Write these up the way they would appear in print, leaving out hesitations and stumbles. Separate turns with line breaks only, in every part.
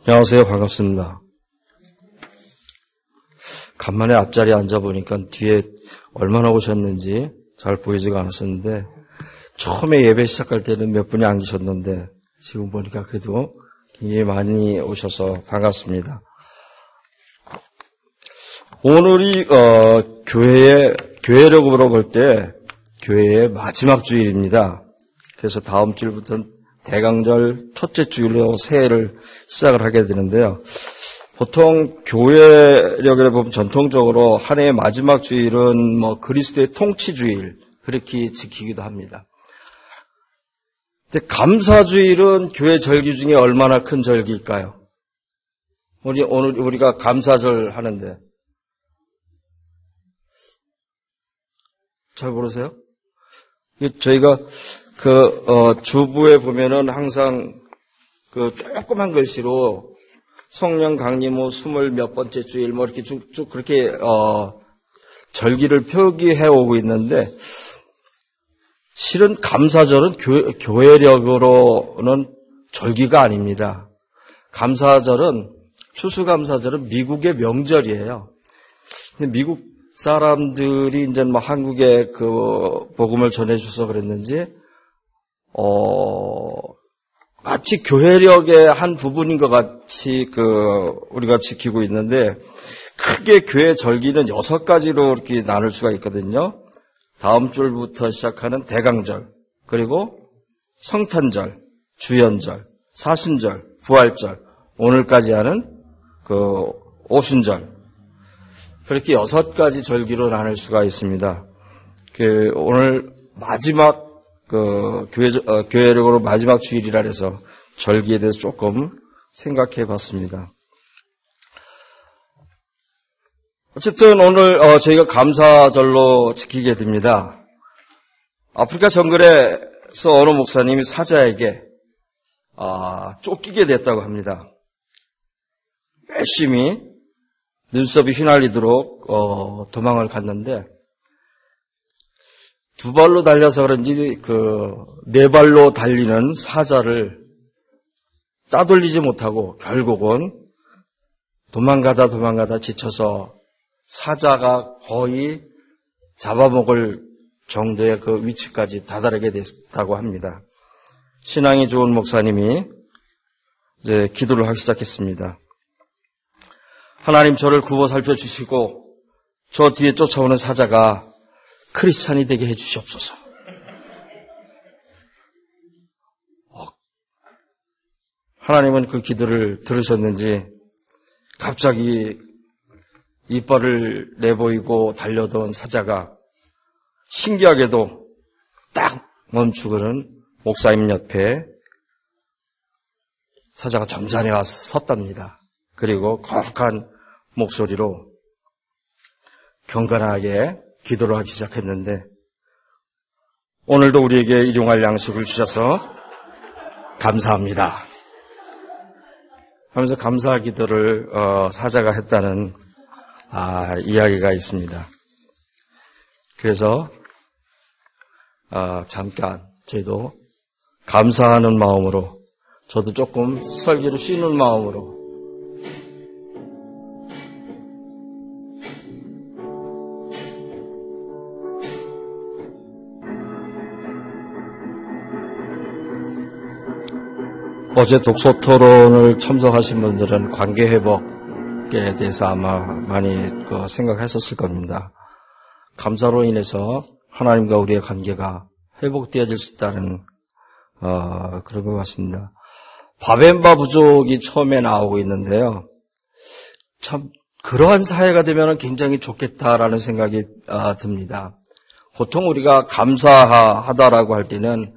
안녕하세요. 반갑습니다. 간만에 앞자리에 앉아보니까 뒤에 얼마나 오셨는지 잘 보이지가 않았었는데 처음에 예배 시작할 때는 몇 분이 안 계셨는데 지금 보니까 그래도 굉장히 많이 오셔서 반갑습니다. 오늘이 교회력으로 볼 때 교회의 마지막 주일입니다. 그래서 다음 주일부터는 대강절 첫째 주일로 새해를 시작을 하게 되는데요. 보통 교회력을 보면 전통적으로 한 해의 마지막 주일은 그리스도의 통치주일 그렇게 지키기도 합니다. 근데 감사주일은 교회 절기 중에 얼마나 큰 절기일까요? 오늘 우리가 감사절 하는데 잘 모르세요? 저희가 주부에 보면은 항상 조그만 글씨로 성령 강림 후 20몇 번째 주일 이렇게 쭉쭉 그렇게 절기를 표기해 오고 있는데 실은 감사절은 교회력으로는 절기가 아닙니다. 감사절은 추수감사절은 미국의 명절이에요. 근데 미국 사람들이 이제 한국에 복음을 전해 주셔서 그랬는지 마치 교회력의 한 부분인 것 같이 우리가 지키고 있는데 크게 교회 절기는 6가지로 이렇게 나눌 수가 있거든요. 다음 주부터 시작하는 대강절, 그리고 성탄절, 주연절, 사순절, 부활절, 오늘까지 하는 오순절. 그렇게 6가지 절기로 나눌 수가 있습니다. 오늘 마지막 교회력으로 마지막 주일이라 해서 절기에 대해서 조금 생각해 봤습니다. 어쨌든 오늘 저희가 감사절로 지키게 됩니다. 아프리카 정글에서 어느 목사님이 사자에게 쫓기게 됐다고 합니다. 열심히 눈썹이 휘날리도록 도망을 갔는데 2발로 달려서 그런지 4발로 달리는 사자를 따돌리지 못하고 결국은 도망가다 지쳐서 사자가 거의 잡아먹을 정도의 그 위치까지 다다르게 됐다고 합니다. 신앙이 좋은 목사님이 이제 기도를 하기 시작했습니다. 하나님, 저를 구워 살펴주시고 저 뒤에 쫓아오는 사자가 크리스찬이 되게 해주시옵소서. 하나님은 그 기도를 들으셨는지 갑자기 이빨을 내보이고 달려던 사자가 신기하게도 딱 멈추고는 목사님 옆에 사자가 점잖이 와서 섰답니다. 그리고 거룩한 목소리로 경건하게 기도를 하기 시작했는데 오늘도 우리에게 일용할 양식을 주셔서 감사합니다 하면서 감사 기도를 사자가 했다는 이야기가 있습니다. 그래서 잠깐 저희도 감사하는 마음으로 저도 조금 설교를 쉬는 마음으로 어제 독서 토론을 참석하신 분들은 관계 회복에 대해서 아마 많이 생각했었을 겁니다. 감사로 인해서 하나님과 우리의 관계가 회복되어질 수 있다는 그런 것 같습니다. 바벤바 부족이 처음에 나오고 있는데요. 참 그러한 사회가 되면 굉장히 좋겠다라는 생각이 듭니다. 보통 우리가 감사하다라고 할 때는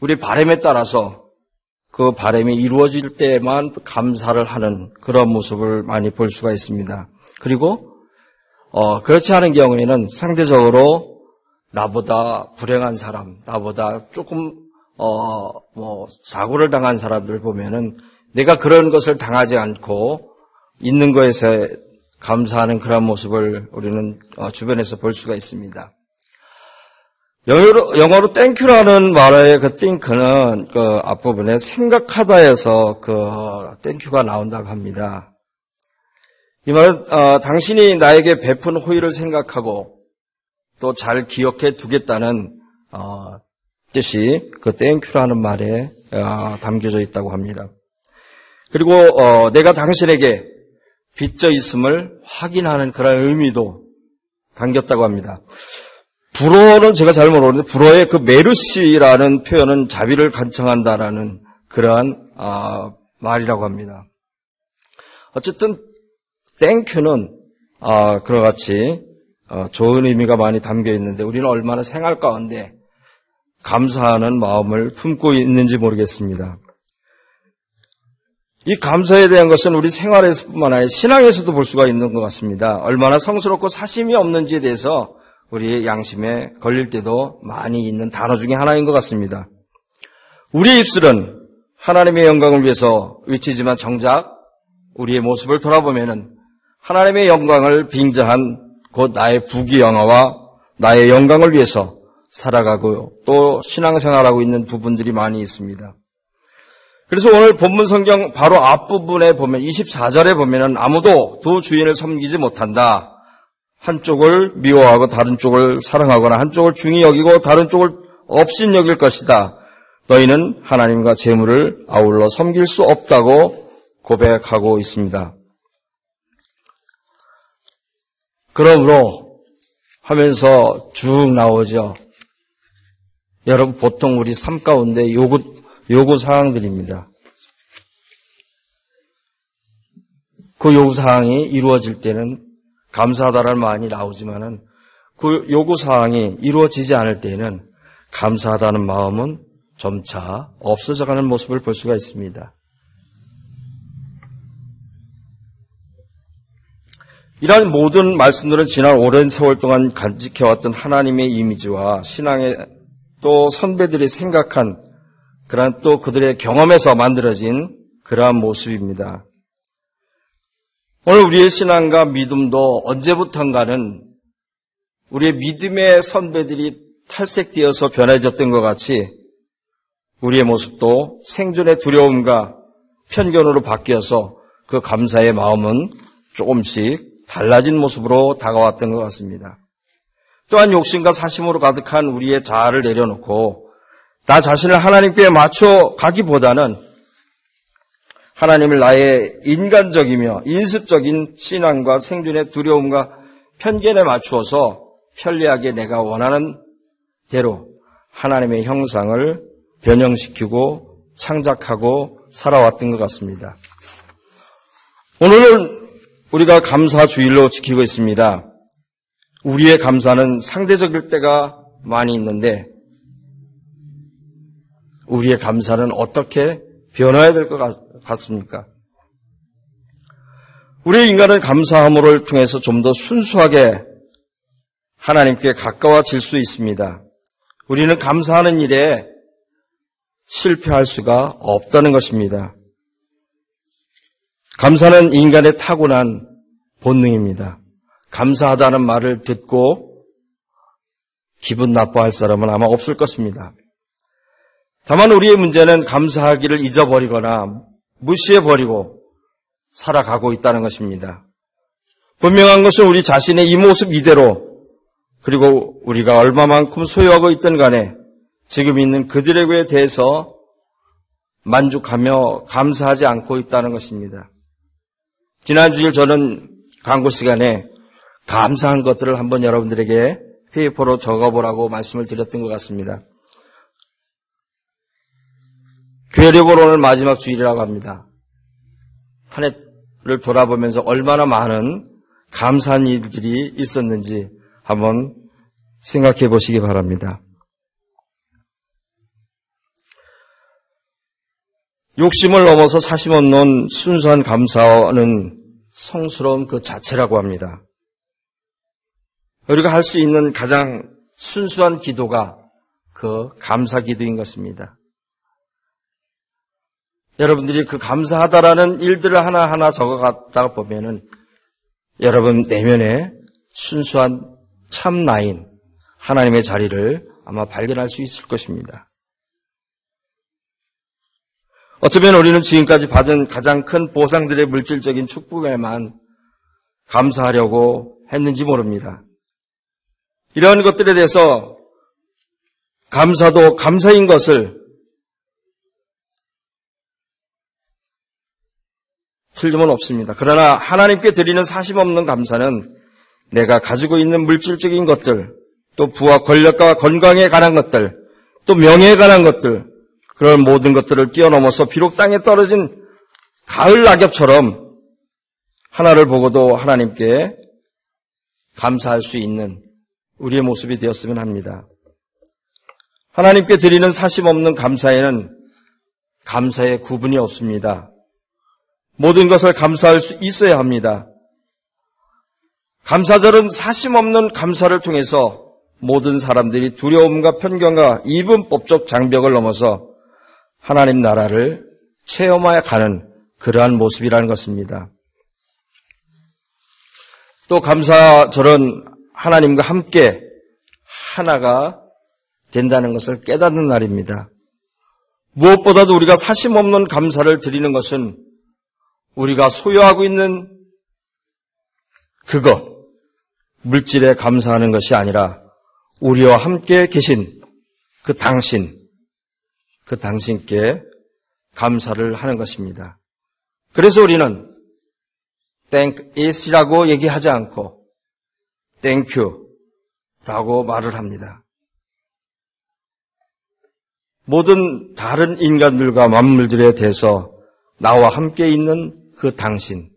우리 바람에 따라서 그 바람이 이루어질 때만 감사를 하는 그런 모습을 많이 볼 수가 있습니다. 그리고 그렇지 않은 경우에는 상대적으로 나보다 불행한 사람, 나보다 조금 사고를 당한 사람들 보면은 내가 그런 것을 당하지 않고 있는 것에서 감사하는 그런 모습을 우리는 주변에서 볼 수가 있습니다. 영어로 땡큐라는 말의 그 think는 그 앞부분에 생각하다에서 그 땡큐가 나온다고 합니다. 이 말은 당신이 나에게 베푼 호의를 생각하고 또 잘 기억해 두겠다는 뜻이 그 땡큐라는 말에 담겨져 있다고 합니다. 그리고 내가 당신에게 빚져 있음을 확인하는 그런 의미도 담겼다고 합니다. 불어는 제가 잘 모르는데 불어의 그 메르시라는 표현은 자비를 간청한다라는 그러한 말이라고 합니다. 어쨌든 땡큐는 그와 같이 좋은 의미가 많이 담겨 있는데 우리는 얼마나 생활 가운데 감사하는 마음을 품고 있는지 모르겠습니다. 이 감사에 대한 것은 우리 생활에서뿐만 아니라 신앙에서도 볼 수가 있는 것 같습니다. 얼마나 성스럽고 사심이 없는지에 대해서 우리의 양심에 걸릴 때도 많이 있는 단어 중에 하나인 것 같습니다. 우리의 입술은 하나님의 영광을 위해서 외치지만 정작 우리의 모습을 돌아보면은 하나님의 영광을 빙자한 곧 나의 부귀영화와 나의 영광을 위해서 살아가고 또 신앙생활하고 있는 부분들이 많이 있습니다. 그래서 오늘 본문 성경 바로 앞부분에 보면 24절에 보면은 아무도 두 주인을 섬기지 못한다. 한쪽을 미워하고 다른 쪽을 사랑하거나 한쪽을 중히 여기고 다른 쪽을 업신 여길 것이다. 너희는 하나님과 재물을 아울러 섬길 수 없다고 고백하고 있습니다. 그러므로 하면서 쭉 나오죠. 여러분 보통 우리 삶 가운데 요구 사항들입니다. 그 요구 사항이 이루어질 때는 감사하다라는 말이 나오지만은 그 요구 사항이 이루어지지 않을 때에는 감사하다는 마음은 점차 없어져가는 모습을 볼 수가 있습니다. 이러한 모든 말씀들은 지난 오랜 세월 동안 간직해왔던 하나님의 이미지와 신앙의 또 선배들이 생각한 그러한 또 그들의 경험에서 만들어진 그러한 모습입니다. 오늘 우리의 신앙과 믿음도 언제부턴가는 우리의 믿음의 선배들이 탈색되어서 변해졌던 것 같이 우리의 모습도 생존의 두려움과 편견으로 바뀌어서 그 감사의 마음은 조금씩 달라진 모습으로 다가왔던 것 같습니다. 또한 욕심과 사심으로 가득한 우리의 자아를 내려놓고 나 자신을 하나님께 맞춰 가기보다는 하나님을 나의 인간적이며 인습적인 신앙과 생존의 두려움과 편견에 맞추어서 편리하게 내가 원하는 대로 하나님의 형상을 변형시키고 창작하고 살아왔던 것 같습니다. 오늘은 우리가 감사 주일로 지키고 있습니다. 우리의 감사는 상대적일 때가 많이 있는데 우리의 감사는 어떻게 변화해야 될 것 같습니까? 우리 인간은 감사함을 통해서 좀 더 순수하게 하나님께 가까워질 수 있습니다. 우리는 감사하는 일에 실패할 수가 없다는 것입니다. 감사는 인간의 타고난 본능입니다. 감사하다는 말을 듣고 기분 나빠할 사람은 아마 없을 것입니다. 다만 우리의 문제는 감사하기를 잊어버리거나 무시해버리고 살아가고 있다는 것입니다. 분명한 것은 우리 자신의 이 모습 이대로 그리고 우리가 얼마만큼 소유하고 있든 간에 지금 있는 그들에게 대해서 만족하며 감사하지 않고 있다는 것입니다. 지난 주일 저는 광고 시간에 감사한 것들을 한번 여러분들에게 페이퍼로 적어보라고 말씀을 드렸던 것 같습니다. 교회력으로 오늘 마지막 주일이라고 합니다. 한 해를 돌아보면서 얼마나 많은 감사한 일들이 있었는지 한번 생각해 보시기 바랍니다. 욕심을 넘어서 사심 없는 순수한 감사는 성스러운 그 자체라고 합니다. 우리가 할 수 있는 가장 순수한 기도가 그 감사 기도인 것입니다. 여러분들이 그 감사하다라는 일들을 하나하나 적어갔다가 보면은 여러분 내면에 순수한 참 나인 하나님의 자리를 아마 발견할 수 있을 것입니다. 어쩌면 우리는 지금까지 받은 가장 큰 보상들의 물질적인 축복에만 감사하려고 했는지 모릅니다. 이런 것들에 대해서 감사도 감사인 것을 틀림은 없습니다. 그러나 하나님께 드리는 사심없는 감사는 내가 가지고 있는 물질적인 것들, 또 부와 권력과 건강에 관한 것들, 또 명예에 관한 것들, 그런 모든 것들을 뛰어넘어서 비록 땅에 떨어진 가을 낙엽처럼 하나를 보고도 하나님께 감사할 수 있는 우리의 모습이 되었으면 합니다. 하나님께 드리는 사심없는 감사에는 감사의 구분이 없습니다. 모든 것을 감사할 수 있어야 합니다. 감사절은 사심없는 감사를 통해서 모든 사람들이 두려움과 편견과 이분법적 장벽을 넘어서 하나님 나라를 체험하여 가는 그러한 모습이라는 것입니다. 또 감사절은 하나님과 함께 하나가 된다는 것을 깨닫는 날입니다. 무엇보다도 우리가 사심없는 감사를 드리는 것은 우리가 소유하고 있는 그것, 물질에 감사하는 것이 아니라 우리와 함께 계신 그 당신께 감사를 하는 것입니다. 그래서 우리는 Thank it이라고 얘기하지 않고 Thank you라고 말을 합니다. 모든 다른 인간들과 만물들에 대해서 나와 함께 있는 그 당신,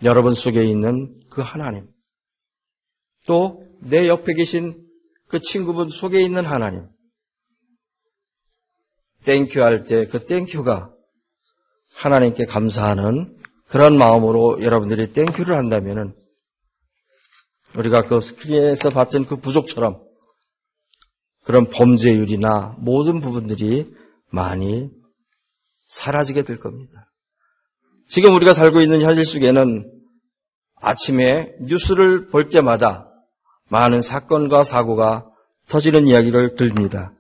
여러분 속에 있는 그 하나님, 또 내 옆에 계신 그 친구분 속에 있는 하나님, 땡큐 할 때 그 땡큐가 하나님께 감사하는 그런 마음으로 여러분들이 땡큐를 한다면은 우리가 그 스크린에서 봤던 그 부족처럼 그런 범죄율이나 모든 부분들이 많이 사라지게 될 겁니다. 지금 우리가 살고 있는 현실 속에는 아침에 뉴스를 볼 때마다 많은 사건과 사고가 터지는 이야기를 들립니다.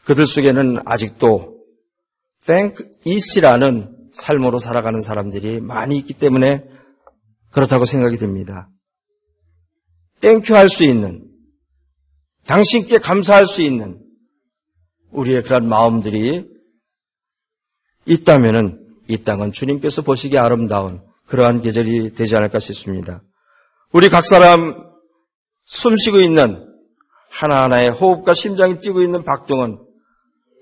그들 속에는 아직도 Thank it이라는 삶으로 살아가는 사람들이 많이 있기 때문에 그렇다고 생각이 듭니다. Thank you 할 수 있는, 당신께 감사할 수 있는 우리의 그런 마음들이 있다면은 이 땅은 주님께서 보시기에 아름다운 그러한 계절이 되지 않을까 싶습니다. 우리 각 사람 숨쉬고 있는 하나하나의 호흡과 심장이 뛰고 있는 박동은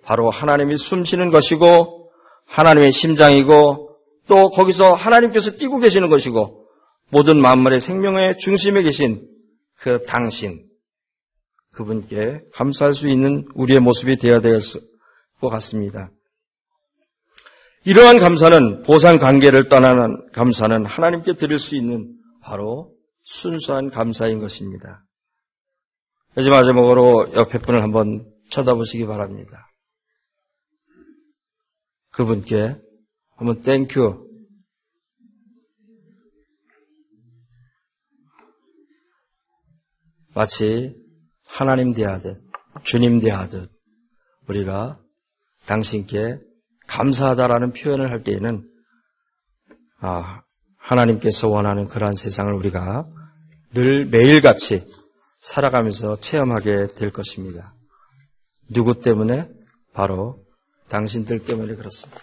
바로 하나님이 숨쉬는 것이고 하나님의 심장이고 또 거기서 하나님께서 뛰고 계시는 것이고 모든 만물의 생명의 중심에 계신 그 당신, 그분께 감사할 수 있는 우리의 모습이 되어야 될 것 같습니다. 이러한 감사는 보상 관계를 떠나는 감사는 하나님께 드릴 수 있는 바로 순수한 감사인 것입니다. 이제 마지막으로 옆에 분을 한번 쳐다보시기 바랍니다. 그분께 한번 땡큐. 마치 하나님 대하듯 주님 대하듯 우리가 당신께 감사하다라는 표현을 할 때에는 하나님께서 원하는 그러한 세상을 우리가 늘 매일같이 살아가면서 체험하게 될 것입니다. 누구 때문에? 바로 당신들 때문에 그렇습니다.